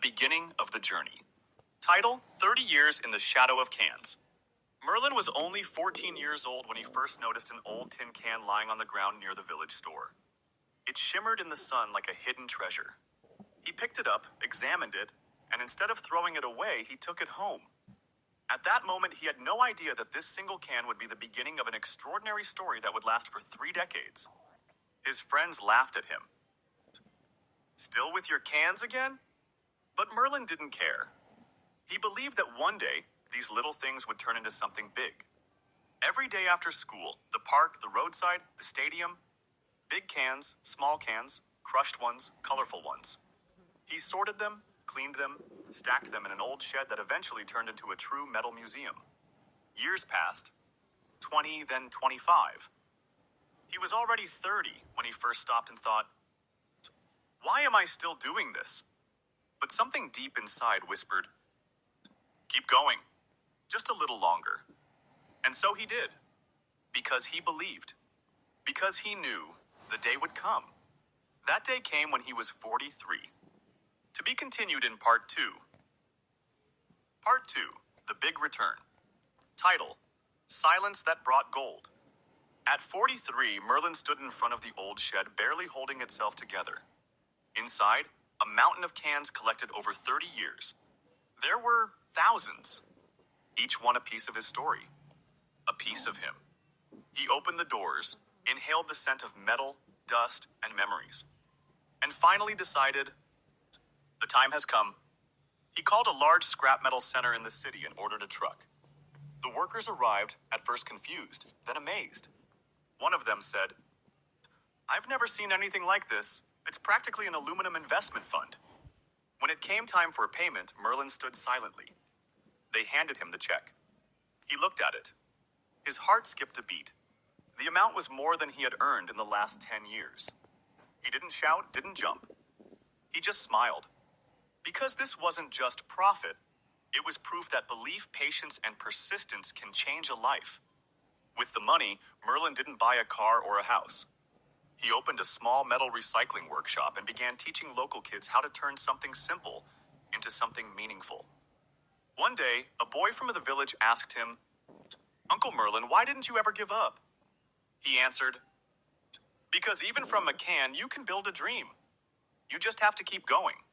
beginning of the journey. Title: 30 Years in the Shadow of Cans. Merlin was only 14 years old when he first noticed an old tin can lying on the ground near the village store. It shimmered in the sun like a hidden treasure. He picked it up, examined it, and instead of throwing it away, he took it home. At that moment, he had no idea that this single can would be the beginning of an extraordinary story that would last for 3 decades. His friends laughed at him. Still with your cans again? But Merlin didn't care. He believed that one day, these little things would turn into something big. Every day after school, the park, the roadside, the stadium, big cans, small cans, crushed ones, colorful ones. He sorted them, cleaned them, stacked them in an old shed that eventually turned into a true metal museum. Years passed. 20, then 25. He was already 30 when he first stopped and thought, "Why am I still doing this?" But something deep inside whispered, "Keep going. Just a little longer." And so he did. Because he believed. Because he knew the day would come. That day came when he was 43. To be continued in Part 2. Part 2, The Big Return. Title: Silence That Brought Gold. At 43, Merlin stood in front of the old shed, barely holding itself together. Inside, a mountain of cans collected over 30 years. There were thousands, each one a piece of his story, a piece of him. He opened the doors, inhaled the scent of metal, dust, and memories, and finally decided, the time has come. He called a large scrap metal center in the city and ordered a truck. The workers arrived, at first confused, then amazed. One of them said, "I've never seen anything like this. It's practically an aluminum investment fund." When it came time for payment, Merlin stood silently. They handed him the check. He looked at it. His heart skipped a beat. The amount was more than he had earned in the last 10 years. He didn't shout, didn't jump. He just smiled. Because this wasn't just profit, it was proof that belief, patience, and persistence can change a life. With the money, Merlin didn't buy a car or a house. He opened a small metal recycling workshop and began teaching local kids how to turn something simple into something meaningful. One day, a boy from the village asked him, "Uncle Merlin, why didn't you ever give up?" He answered, "Because even from a can, you can build a dream. You just have to keep going."